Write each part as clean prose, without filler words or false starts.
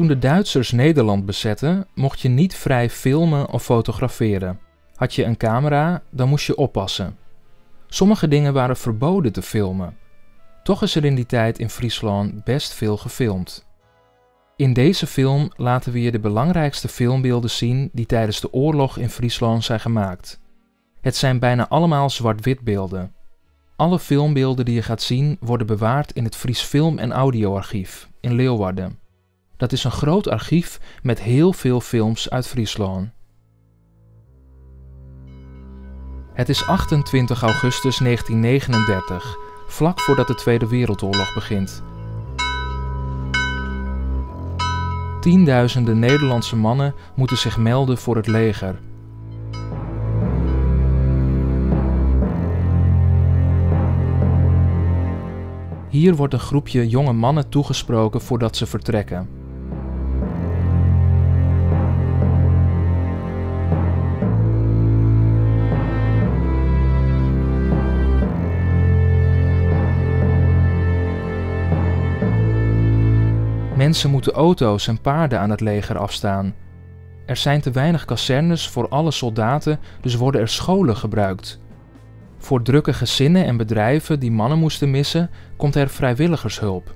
Toen de Duitsers Nederland bezetten, mocht je niet vrij filmen of fotograferen. Had je een camera, dan moest je oppassen. Sommige dingen waren verboden te filmen. Toch is er in die tijd in Friesland best veel gefilmd. In deze film laten we je de belangrijkste filmbeelden zien die tijdens de oorlog in Friesland zijn gemaakt. Het zijn bijna allemaal zwart-wit beelden. Alle filmbeelden die je gaat zien worden bewaard in het Fries Film- en Audioarchief in Leeuwarden. Dat is een groot archief met heel veel films uit Friesland. Het is 28 augustus 1939, vlak voordat de Tweede Wereldoorlog begint. Tienduizenden Nederlandse mannen moeten zich melden voor het leger. Hier wordt een groepje jonge mannen toegesproken voordat ze vertrekken. Mensen moeten auto's en paarden aan het leger afstaan. Er zijn te weinig kazernes voor alle soldaten, dus worden er scholen gebruikt. Voor drukke gezinnen en bedrijven die mannen moesten missen, komt er vrijwilligershulp.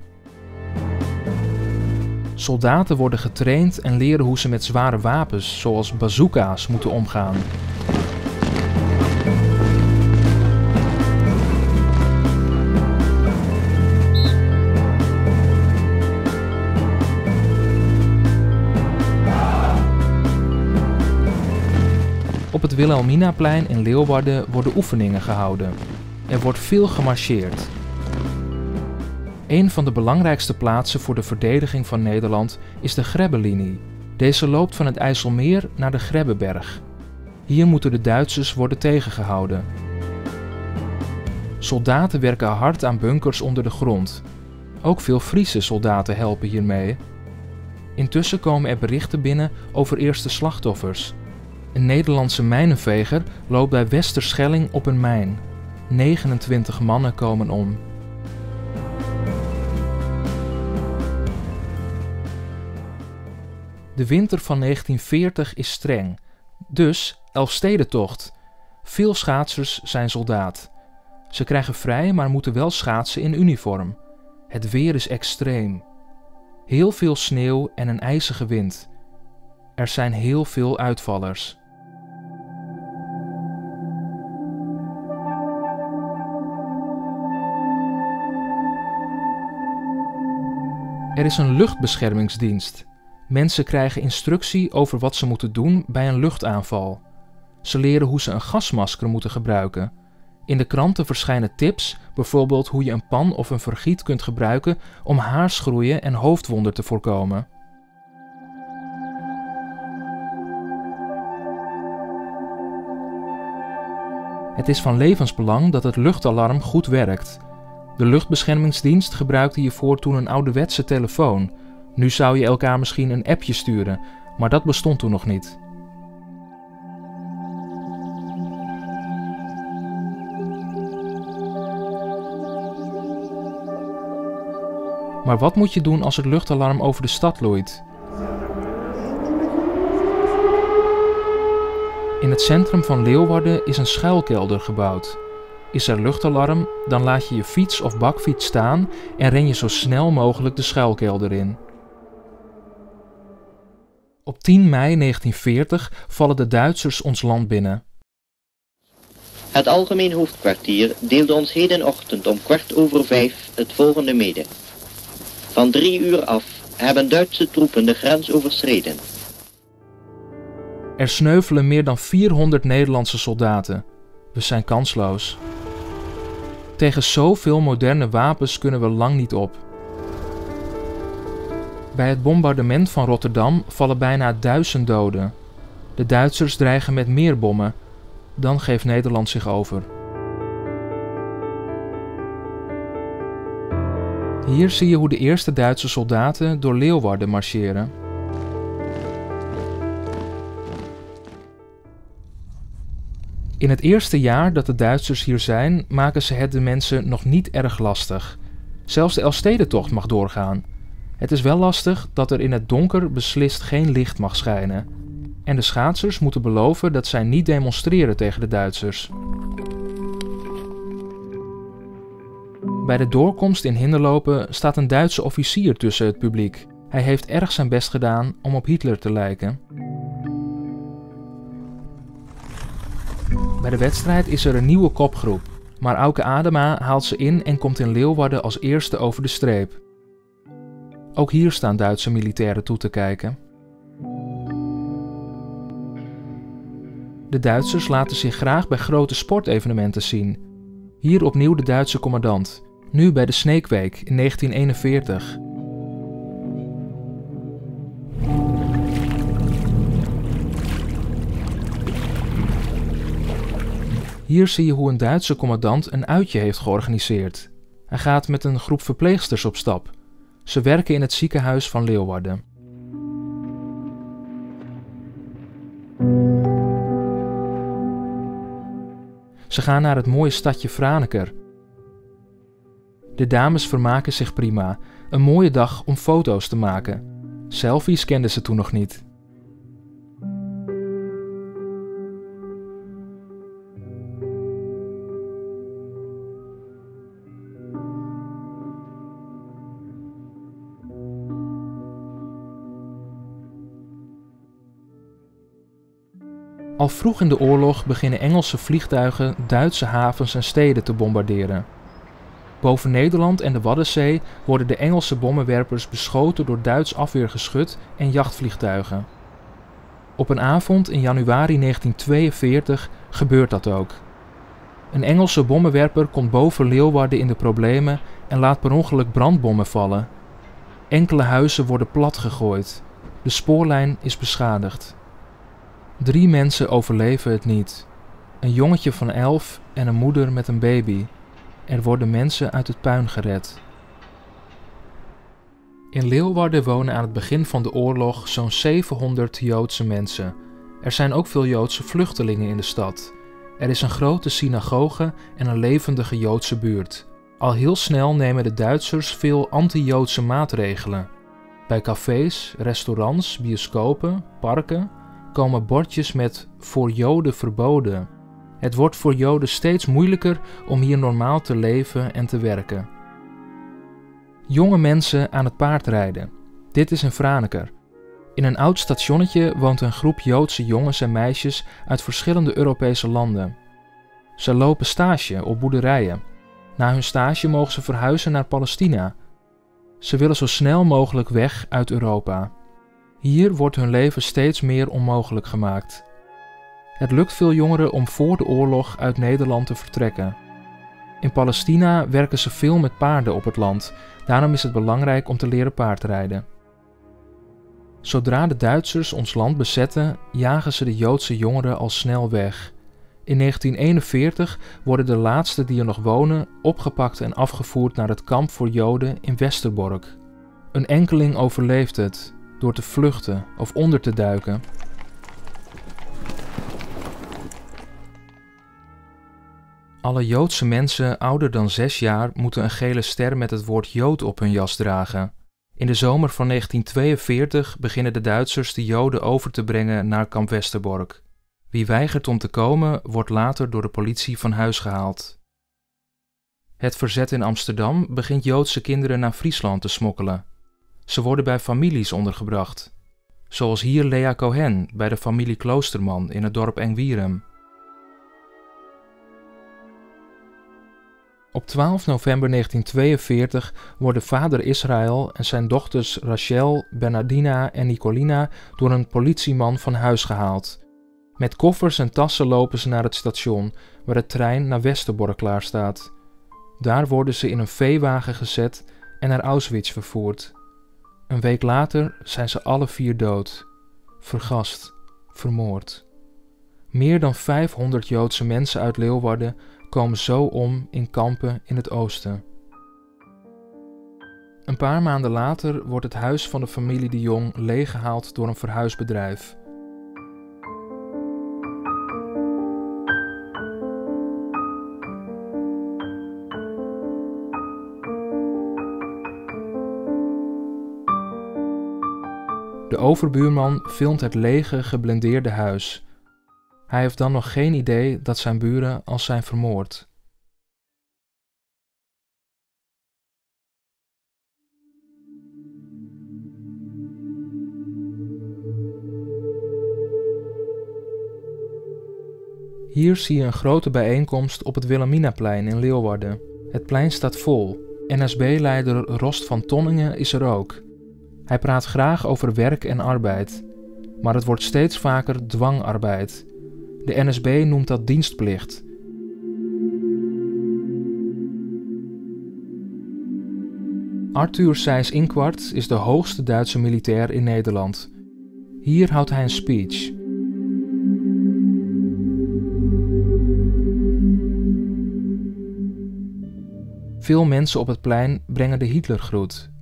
Soldaten worden getraind en leren hoe ze met zware wapens, zoals bazooka's, moeten omgaan. Op het Wilhelminaplein in Leeuwarden worden oefeningen gehouden. Er wordt veel gemarcheerd. Een van de belangrijkste plaatsen voor de verdediging van Nederland is de Grebbelinie. Deze loopt van het IJsselmeer naar de Grebbeberg. Hier moeten de Duitsers worden tegengehouden. Soldaten werken hard aan bunkers onder de grond. Ook veel Friese soldaten helpen hiermee. Intussen komen er berichten binnen over eerste slachtoffers. Een Nederlandse mijnenveger loopt bij Westerschelling op een mijn. 29 mannen komen om. De winter van 1940 is streng. Dus Elfstedentocht. Veel schaatsers zijn soldaat. Ze krijgen vrij, maar moeten wel schaatsen in uniform. Het weer is extreem. Heel veel sneeuw en een ijzige wind. Er zijn heel veel uitvallers. Er is een luchtbeschermingsdienst. Mensen krijgen instructie over wat ze moeten doen bij een luchtaanval. Ze leren hoe ze een gasmasker moeten gebruiken. In de kranten verschijnen tips, bijvoorbeeld hoe je een pan of een vergiet kunt gebruiken om haarschroeien en hoofdwonden te voorkomen. Het is van levensbelang dat het luchtalarm goed werkt. De luchtbeschermingsdienst gebruikte hiervoor toen een ouderwetse telefoon. Nu zou je elkaar misschien een appje sturen, maar dat bestond toen nog niet. Maar wat moet je doen als het luchtalarm over de stad loeit? In het centrum van Leeuwarden is een schuilkelder gebouwd. Is er luchtalarm, dan laat je je fiets of bakfiets staan en ren je zo snel mogelijk de schuilkelder in. Op 10 mei 1940 vallen de Duitsers ons land binnen. Het Algemeen Hoofdkwartier deelde ons hedenochtend om 5:15 het volgende mede. Van 3 uur af hebben Duitse troepen de grens overschreden. Er sneuvelen meer dan 400 Nederlandse soldaten. We zijn kansloos. Tegen zoveel moderne wapens kunnen we lang niet op. Bij het bombardement van Rotterdam vallen bijna 1000 doden. De Duitsers dreigen met meer bommen. Dan geeft Nederland zich over. Hier zie je hoe de eerste Duitse soldaten door Leeuwarden marcheren. In het eerste jaar dat de Duitsers hier zijn, maken ze het de mensen nog niet erg lastig. Zelfs de Elfstedentocht mag doorgaan. Het is wel lastig dat er in het donker beslist geen licht mag schijnen. En de schaatsers moeten beloven dat zij niet demonstreren tegen de Duitsers. Bij de doorkomst in hinderlopen staat een Duitse officier tussen het publiek. Hij heeft erg zijn best gedaan om op Hitler te lijken. Bij de wedstrijd is er een nieuwe kopgroep, maar Auke Adema haalt ze in en komt in Leeuwarden als eerste over de streep. Ook hier staan Duitse militairen toe te kijken. De Duitsers laten zich graag bij grote sportevenementen zien. Hier opnieuw de Duitse commandant, nu bij de Sneekweek in 1941. Hier zie je hoe een Duitse commandant een uitje heeft georganiseerd. Hij gaat met een groep verpleegsters op stap. Ze werken in het ziekenhuis van Leeuwarden. Ze gaan naar het mooie stadje Franeker. De dames vermaken zich prima. Een mooie dag om foto's te maken. Selfies kenden ze toen nog niet. Al vroeg in de oorlog beginnen Engelse vliegtuigen Duitse havens en steden te bombarderen. Boven Nederland en de Waddenzee worden de Engelse bommenwerpers beschoten door Duits afweergeschut en jachtvliegtuigen. Op een avond in januari 1942 gebeurt dat ook. Een Engelse bommenwerper komt boven Leeuwarden in de problemen en laat per ongeluk brandbommen vallen. Enkele huizen worden platgegooid. De spoorlijn is beschadigd. 3 mensen overleven het niet. Een jongetje van 11 en een moeder met een baby. Er worden mensen uit het puin gered. In Leeuwarden wonen aan het begin van de oorlog zo'n 700 Joodse mensen. Er zijn ook veel Joodse vluchtelingen in de stad. Er is een grote synagoge en een levendige Joodse buurt. Al heel snel nemen de Duitsers veel anti-Joodse maatregelen. Bij cafés, restaurants, bioscopen, parken komen bordjes met "voor Joden verboden". Het wordt voor Joden steeds moeilijker om hier normaal te leven en te werken. Jonge mensen aan het paardrijden. Dit is in Franeker. In een oud stationnetje woont een groep Joodse jongens en meisjes uit verschillende Europese landen. Ze lopen stage op boerderijen. Na hun stage mogen ze verhuizen naar Palestina. Ze willen zo snel mogelijk weg uit Europa. Hier wordt hun leven steeds meer onmogelijk gemaakt. Het lukt veel jongeren om voor de oorlog uit Nederland te vertrekken. In Palestina werken ze veel met paarden op het land, daarom is het belangrijk om te leren paardrijden. Zodra de Duitsers ons land bezetten, jagen ze de Joodse jongeren al snel weg. In 1941 worden de laatste die er nog wonen opgepakt en afgevoerd naar het kamp voor Joden in Westerbork. Een enkeling overleeft het door te vluchten of onder te duiken. Alle Joodse mensen ouder dan 6 jaar moeten een gele ster met het woord Jood op hun jas dragen. In de zomer van 1942 beginnen de Duitsers de Joden over te brengen naar kamp Westerbork. Wie weigert om te komen, wordt later door de politie van huis gehaald. Het verzet in Amsterdam begint Joodse kinderen naar Friesland te smokkelen. Ze worden bij families ondergebracht. Zoals hier Lea Cohen bij de familie Kloosterman in het dorp Engwierum. Op 12 november 1942 worden vader Israël en zijn dochters Rachel, Bernardina en Nicolina door een politieman van huis gehaald. Met koffers en tassen lopen ze naar het station, waar de trein naar Westerbork klaar staat. Daar worden ze in een veewagen gezet en naar Auschwitz vervoerd. Een week later zijn ze alle 4 dood, vergast, vermoord. Meer dan 500 Joodse mensen uit Leeuwarden komen zo om in kampen in het oosten. Een paar maanden later wordt het huis van de familie de Jong leeggehaald door een verhuisbedrijf. De overbuurman filmt het lege, geblindeerde huis. Hij heeft dan nog geen idee dat zijn buren al zijn vermoord. Hier zie je een grote bijeenkomst op het Wilhelminaplein in Leeuwarden. Het plein staat vol. NSB-leider Rost van Tonningen is er ook. Hij praat graag over werk en arbeid. Maar het wordt steeds vaker dwangarbeid. De NSB noemt dat dienstplicht. Arthur Seyss-Inquart is de hoogste Duitse militair in Nederland. Hier houdt hij een speech. Veel mensen op het plein brengen de Hitlergroet.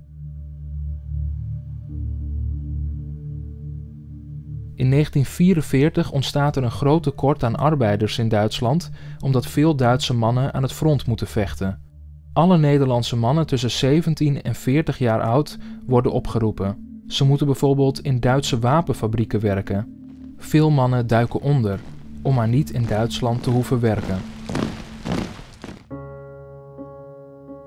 In 1944 ontstaat er een groot tekort aan arbeiders in Duitsland, omdat veel Duitse mannen aan het front moeten vechten. Alle Nederlandse mannen tussen 17 en 40 jaar oud worden opgeroepen. Ze moeten bijvoorbeeld in Duitse wapenfabrieken werken. Veel mannen duiken onder, om maar niet in Duitsland te hoeven werken.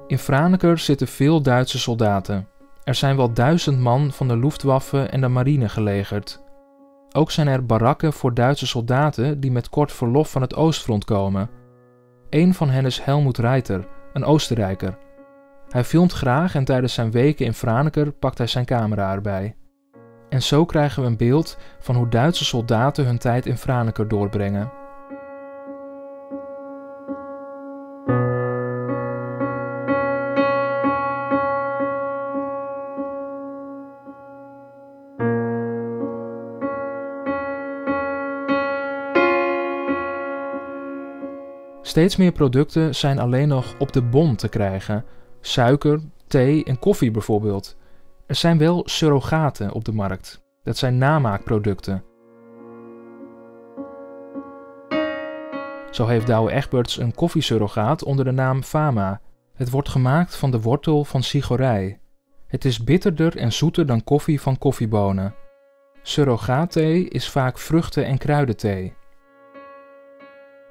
In Franeker zitten veel Duitse soldaten. Er zijn wel 1000 man van de Luftwaffe en de marine gelegerd. Ook zijn er barakken voor Duitse soldaten die met kort verlof van het Oostfront komen. Eén van hen is Helmut Reiter, een Oostenrijker. Hij filmt graag en tijdens zijn weken in Franeker pakt hij zijn camera erbij. En zo krijgen we een beeld van hoe Duitse soldaten hun tijd in Franeker doorbrengen. Steeds meer producten zijn alleen nog op de bon te krijgen. Suiker, thee en koffie bijvoorbeeld. Er zijn wel surrogaten op de markt. Dat zijn namaakproducten. Zo heeft Douwe Egberts een koffiesurrogaat onder de naam Fama. Het wordt gemaakt van de wortel van sigorij. Het is bitterder en zoeter dan koffie van koffiebonen. Surrogaatthee is vaak vruchten- en kruidenthee.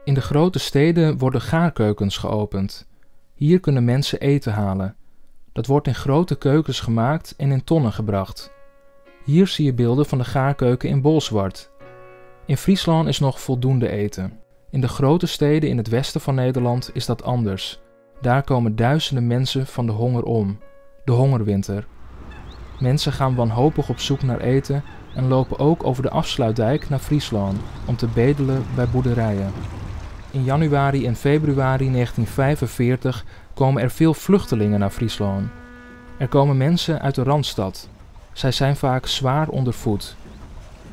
In de grote steden worden gaarkeukens geopend. Hier kunnen mensen eten halen. Dat wordt in grote keukens gemaakt en in tonnen gebracht. Hier zie je beelden van de gaarkeuken in Bolsward. In Friesland is nog voldoende eten. In de grote steden in het westen van Nederland is dat anders. Daar komen duizenden mensen van de honger om. De hongerwinter. Mensen gaan wanhopig op zoek naar eten en lopen ook over de afsluitdijk naar Friesland om te bedelen bij boerderijen. In januari en februari 1945 komen er veel vluchtelingen naar Friesland. Er komen mensen uit de Randstad. Zij zijn vaak zwaar ondervoed.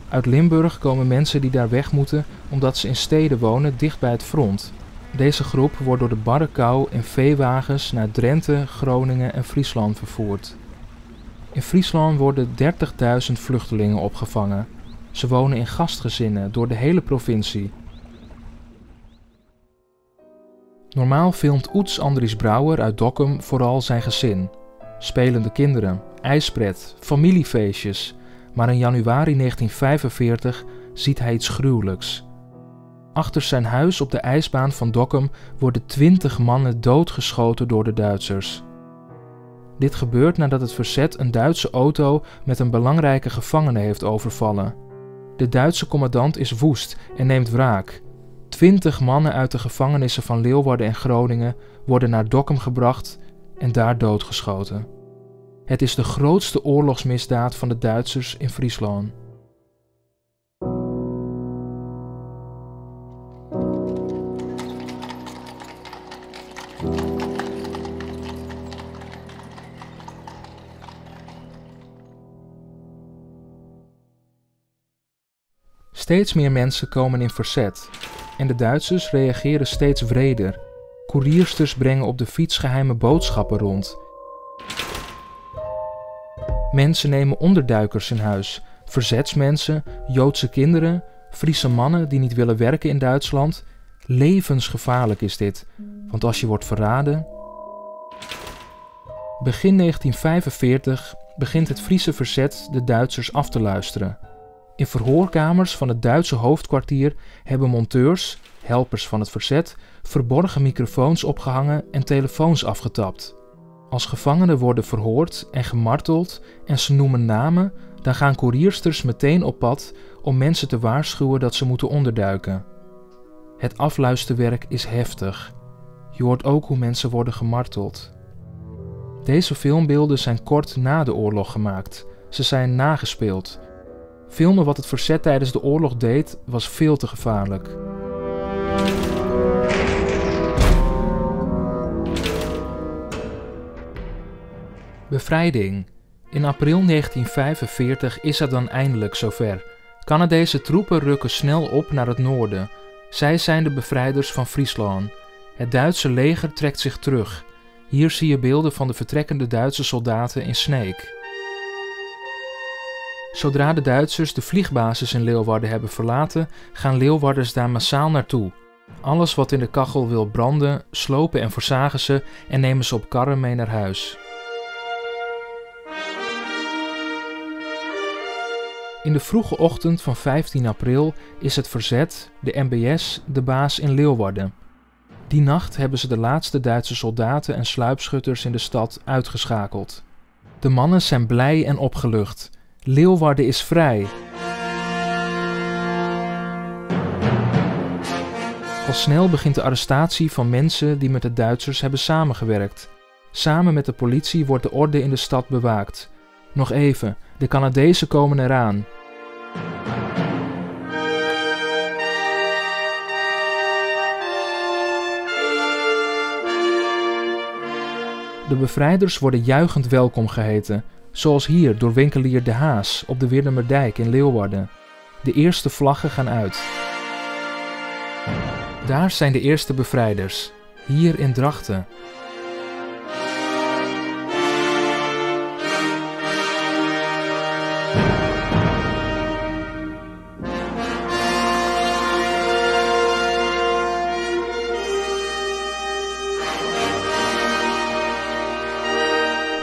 Uit Limburg komen mensen die daar weg moeten omdat ze in steden wonen dicht bij het front. Deze groep wordt door de barre kou in veewagens naar Drenthe, Groningen en Friesland vervoerd. In Friesland worden 30.000 vluchtelingen opgevangen. Ze wonen in gastgezinnen door de hele provincie. Normaal filmt Oets Andries Brouwer uit Dokkum vooral zijn gezin. Spelende kinderen, ijspret, familiefeestjes. Maar in januari 1945 ziet hij iets gruwelijks. Achter zijn huis op de ijsbaan van Dokkum worden 20 mannen doodgeschoten door de Duitsers. Dit gebeurt nadat het verzet een Duitse auto met een belangrijke gevangene heeft overvallen. De Duitse commandant is woest en neemt wraak. 20 mannen uit de gevangenissen van Leeuwarden en Groningen worden naar Dokkum gebracht en daar doodgeschoten. Het is de grootste oorlogsmisdaad van de Duitsers in Friesland. Steeds meer mensen komen in verzet en de Duitsers reageren steeds wreder. Koeriersters brengen op de fiets geheime boodschappen rond. Mensen nemen onderduikers in huis, verzetsmensen, Joodse kinderen, Friese mannen die niet willen werken in Duitsland. Levensgevaarlijk is dit, want als je wordt verraden... Begin 1945 begint het Friese verzet de Duitsers af te luisteren. In verhoorkamers van het Duitse hoofdkwartier hebben monteurs, helpers van het verzet, verborgen microfoons opgehangen en telefoons afgetapt. Als gevangenen worden verhoord en gemarteld en ze noemen namen, dan gaan koeriersters meteen op pad om mensen te waarschuwen dat ze moeten onderduiken. Het afluisterwerk is heftig. Je hoort ook hoe mensen worden gemarteld. Deze filmbeelden zijn kort na de oorlog gemaakt. Ze zijn nagespeeld. Filmen wat het verzet tijdens de oorlog deed, was veel te gevaarlijk. Bevrijding. In april 1945 is het dan eindelijk zover. Canadese troepen rukken snel op naar het noorden. Zij zijn de bevrijders van Friesland. Het Duitse leger trekt zich terug. Hier zie je beelden van de vertrekkende Duitse soldaten in Sneek. Zodra de Duitsers de vliegbasis in Leeuwarden hebben verlaten, gaan Leeuwarders daar massaal naartoe. Alles wat in de kachel wil branden, slopen en verzagen ze en nemen ze op karren mee naar huis. In de vroege ochtend van 15 april is het verzet, de NBS, de baas in Leeuwarden. Die nacht hebben ze de laatste Duitse soldaten en sluipschutters in de stad uitgeschakeld. De mannen zijn blij en opgelucht. Leeuwarden is vrij. Al snel begint de arrestatie van mensen die met de Duitsers hebben samengewerkt. Samen met de politie wordt de orde in de stad bewaakt. Nog even, de Canadezen komen eraan. De bevrijders worden juichend welkom geheten, zoals hier door winkelier De Haas op de Wirnemerdijk in Leeuwarden. De eerste vlaggen gaan uit. Daar zijn de eerste bevrijders, hier in Drachten.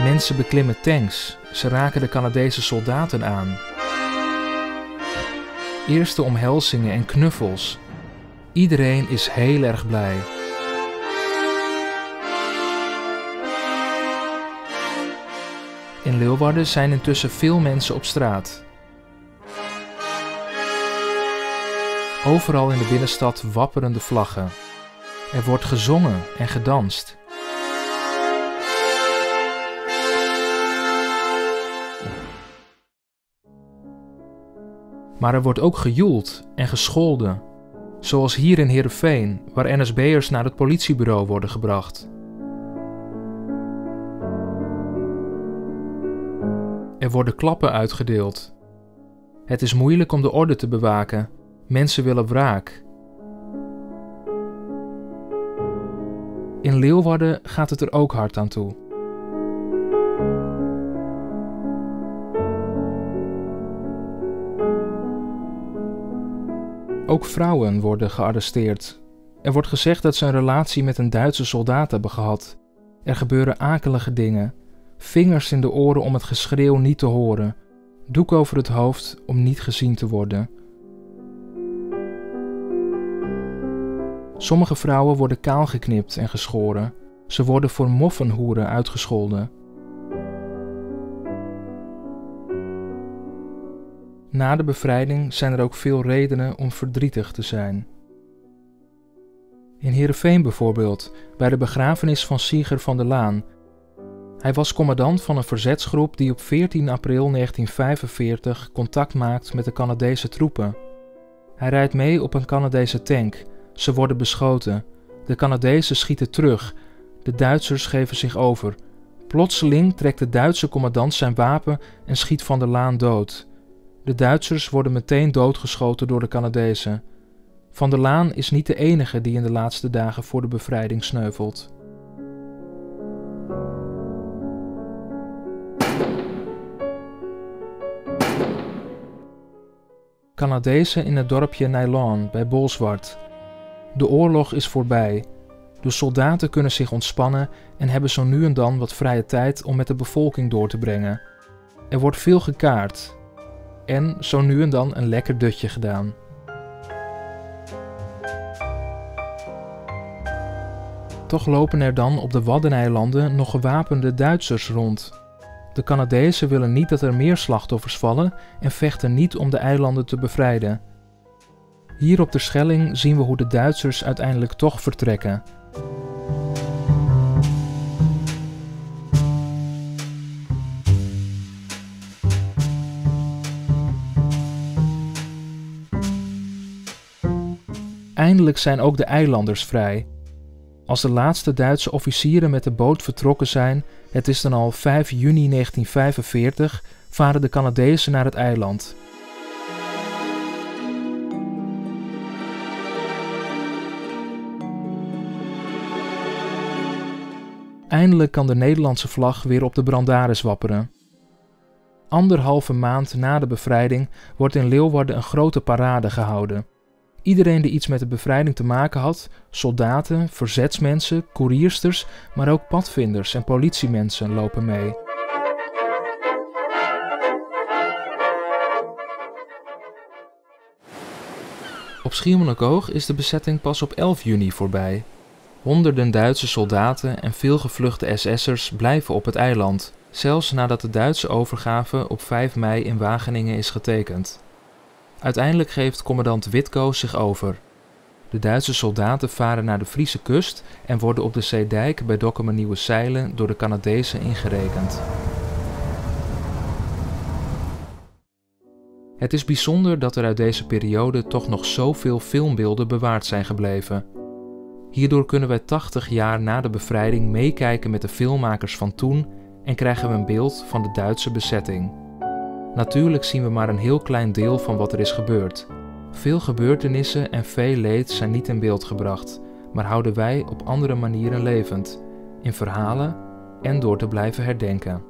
Mensen beklimmen tanks, ze raken de Canadese soldaten aan. Eerste omhelzingen en knuffels. Iedereen is heel erg blij. In Leeuwarden zijn intussen veel mensen op straat. Overal in de binnenstad wapperen de vlaggen. Er wordt gezongen en gedanst. Maar er wordt ook gejoeld en gescholden, zoals hier in Heerenveen, waar NSB'ers naar het politiebureau worden gebracht. Er worden klappen uitgedeeld. Het is moeilijk om de orde te bewaken. Mensen willen wraak. In Leeuwarden gaat het er ook hard aan toe. Ook vrouwen worden gearresteerd. Er wordt gezegd dat ze een relatie met een Duitse soldaat hebben gehad. Er gebeuren akelige dingen. Vingers in de oren om het geschreeuw niet te horen. Doek over het hoofd om niet gezien te worden. Sommige vrouwen worden kaalgeknipt en geschoren. Ze worden voor moffenhoeren uitgescholden. Na de bevrijding zijn er ook veel redenen om verdrietig te zijn. In Heerenveen bijvoorbeeld, bij de begrafenis van Sieger van der Laan. Hij was commandant van een verzetsgroep die op 14 april 1945 contact maakt met de Canadese troepen. Hij rijdt mee op een Canadese tank. Ze worden beschoten. De Canadezen schieten terug. De Duitsers geven zich over. Plotseling trekt de Duitse commandant zijn wapen en schiet Van der Laan dood. De Duitsers worden meteen doodgeschoten door de Canadezen. Van der Laan is niet de enige die in de laatste dagen voor de bevrijding sneuvelt. Canadezen in het dorpje Nylon bij Bolsward. De oorlog is voorbij. De soldaten kunnen zich ontspannen en hebben zo nu en dan wat vrije tijd om met de bevolking door te brengen. Er wordt veel gekaart en zo nu en dan een lekker dutje gedaan. Toch lopen er dan op de Waddeneilanden nog gewapende Duitsers rond. De Canadezen willen niet dat er meer slachtoffers vallen en vechten niet om de eilanden te bevrijden. Hier op de Schelling zien we hoe de Duitsers uiteindelijk toch vertrekken. Eindelijk zijn ook de eilanders vrij. Als de laatste Duitse officieren met de boot vertrokken zijn, het is dan al 5 juni 1945, varen de Canadezen naar het eiland. Eindelijk kan de Nederlandse vlag weer op de brandaris wapperen. 1,5 maand na de bevrijding wordt in Leeuwarden een grote parade gehouden. Iedereen die iets met de bevrijding te maken had, soldaten, verzetsmensen, koeriersters, maar ook padvinders en politiemensen lopen mee. Op Schiermonnikoog is de bezetting pas op 11 juni voorbij. Honderden Duitse soldaten en veel gevluchte SS'ers blijven op het eiland, zelfs nadat de Duitse overgave op 5 mei in Wageningen is getekend. Uiteindelijk geeft commandant Witkoos zich over. De Duitse soldaten varen naar de Friese kust en worden op de zeedijk bij Dokkumernieuwerzijlen door de Canadezen ingerekend. Het is bijzonder dat er uit deze periode toch nog zoveel filmbeelden bewaard zijn gebleven. Hierdoor kunnen wij 80 jaar na de bevrijding meekijken met de filmmakers van toen en krijgen we een beeld van de Duitse bezetting. Natuurlijk zien we maar een heel klein deel van wat er is gebeurd. Veel gebeurtenissen en veel leed zijn niet in beeld gebracht, maar houden wij op andere manieren levend, in verhalen en door te blijven herdenken.